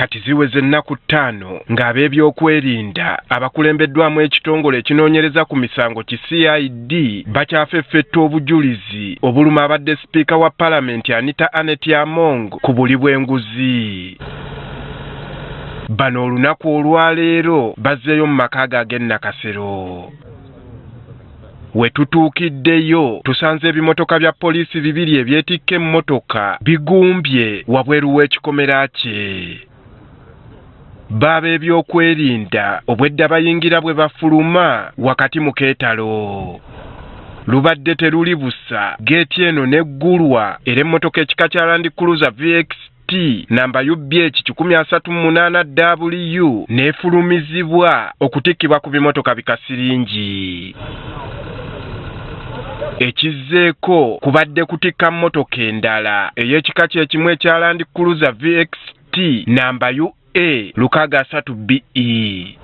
kati ziweze ennaku 5 ng'ab'ebyokwerinda abakulembeddwamu ekitongole ekinoonyereza ku misango ki CID bakyafeffetta obujulizi obuluma abadde sipiika wa Paalamenti Anita Anet Among ku buli bw'enguzi. Bano olunaku olwaleero bazzeeyo mu maka gaage Nakasero. We tutuukiddeyo tusanze ebimotoka bya poliisi 2 ebyetikka emmotoka bigumbye wabweru w'ekikomera kye. Baaba ebyokwerinda obwedda bayingira bwe bafuluma wakati mu keetalo. Lubadde teruli busa geeti eno neggulwa era emmotoka ekika kya Land Cruiser VXT namba UBH 138W n'efulumizibwa okutikkibwa ku bimotoka bikasiringi. Ekizzeeko kubadde kutikka mmotoka endala ey'ekika kyekimu ekya Land Cruiser VXT namba UA 63BE.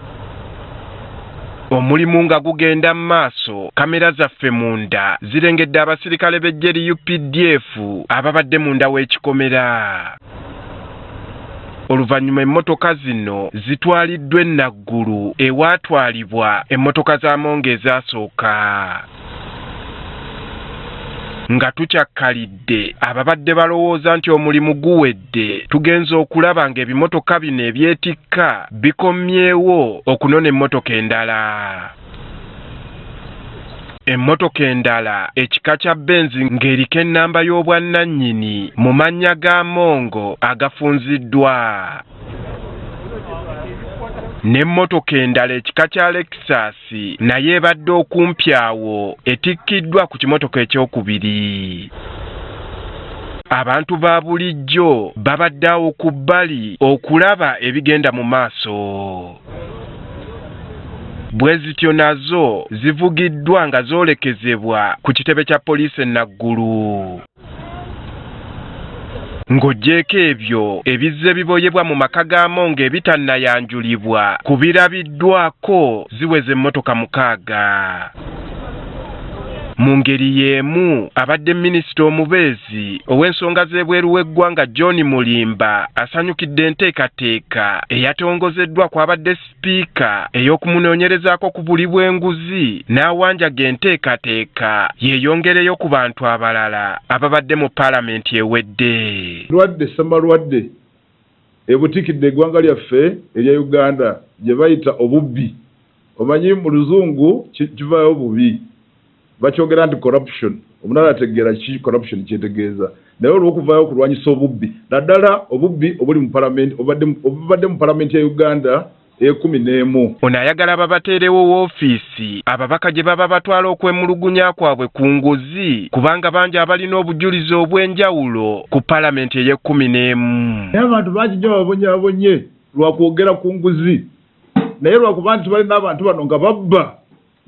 Omulimu nga gugenda mu maaso, kamera zaffe munda zirengedde abasirikale b'eggye UPDF ababadde munda w'ekikomera. Oluvannyuma emmotoka zino zitwaliddwa Naggulu ewaatwalibwa emmotoka z'Among ezaasooka. Nga tukyakkalidde ababadde balowooza nti omulimu guwedde, tugenze okulaba ng'ebimotoka bino ebyetikka bikomyewo okunona emmotoka endala. Emmotoka endala ekika kya Benz ng'eriko ennamba y'obwannannyini mu mannya ga Among agafunziddwa. N'emmotoka endala ekika kya Lexus naye ebadde okumpi awo etikkiddwa ku kimotoka ekyokubiri. Abantu ba bulijjo babadde awo ku bbali okulaba ebigenda mu maaso. Bwe zityo nazo zivugiddwa nga zoolekezebwa ku kitebe kya poliisi Naggulu. Ng'oggyeko ebyo ebizze biboyebwa mu maka ga Among ebitannayanjulibwa kubirabiddwako ziweze emmotoka 6. Mu ngeri y'emu abadde minisita omubeezi ow'ensonga z'ebweru w'eggwanga John Mulimba asanyukidde enteekateeka eyatongozeddwa kw'abadde sipiika ey'okumunoonyerezaako ku buli bw'enguzi n'awanjaga enteekateeka yeeyongereyo ku bantu abalala ababadde mu Paalamenti ewedde. Lwadde Ssamalwadde ebutikidde eggwanga lyaffe erya Uganda gye bayita obubbi. Omanyi mu Luzungu kivaayo bubi. Bakyogera nti corruption. Omunala ategeera ki corruption kyetegeeza. Naye olw'okuvaayo okulwanyisa obubbi, naddala obubbi obuli mu Paalamenti obubadde mu Paalamenti ya Uganda 11. Ono ayagala babateerewo woofiisi ababaka gye baba batwala okwemulugunya kwabwe ku nguzi kubanga bangi abalina obujulizi obw'enjawulo ku Paalamenti ey'11. Naye abantu bakijja babonyaabonye lwakwogera ku nguzi. Naye lwakuba nti balina abantu bano nga babba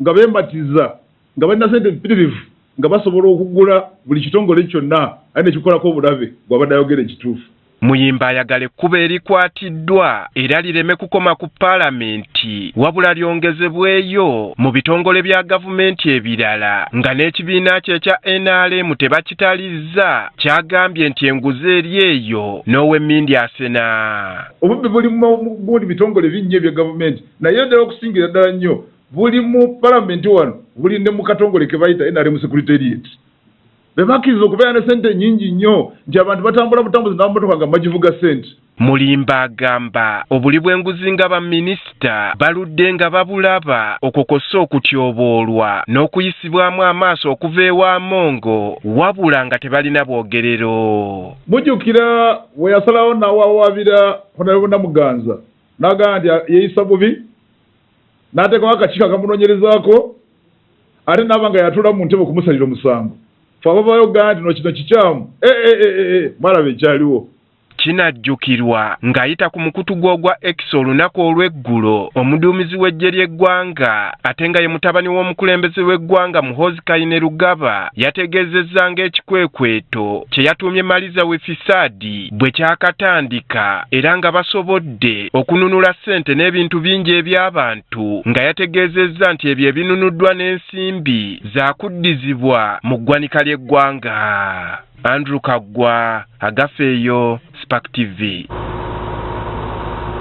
nga beematiza nga balina ssente mpitirivu nga basobola okugula buli kitongole kyonna aye ne kikolako obulabe bw'abadde ayogera ekituufu. Muyimba ayagala ekkuba erikwatiddwa era lireme kukoma ku Paalamenti wabula lyongezebweyo mu bitongole bya gavumenti ebirala nga n'ekibiina kye ekya NRM tebakitalizza kyagambye nti enguzi eri eyo n'ow'emmindi asena. Obubbi buli mu bitongole bingi ebya gavumenti naye ddala okusingira ddala nnyo buli mu Paalamenti wano buli ne mu katongole ke bayita NRM Secretariat. Bebakkiriza okubeera ne ssente nnyingi nnyo nti abantu batambula butambuzi n'amamotoka nga bagivuga ssente. Mulimba agamba obuli bw'enguzi nga baminisita baludde nga babulaba okukosa okutyoboolwa n'okuyisibwamu amaaso okuva ewa Among wabula nga tebalina bwogerero. Mujjukira we yasalawo n'awawaabira Honorable Namuganza n'agamba nti yeeyisa bubi n'ateekawo akakiiko akamunoonyerezaako ate n'aba nga yatuula mu ntebe okumusalira omusango. Fabavayo gandi no kino kikyamu mwalaba ekyaliwo. Kinajjukirwa ng'ayita ku mukutu gw'ogwa X olunaku olw'eggulo omuduumizi w'eggye ly'eggwanga ate nga ye mutabani w'omukulembeze w'eggwanga Muhoozi Kainerugaba yategeezezza ng'ekikwekweto kye yatuumye Maliza Wefisaadi bwe kyakatandika era nga basobodde okununula ssente n'ebintu bingi eby'abantu nga yategeezezza nti ebyo ebinunuddwa n'ensimbi zaakuddizibwa mu ggwanika ly'eggwanga. Andrew Kaggwa, Agafeeyo, Spark TV.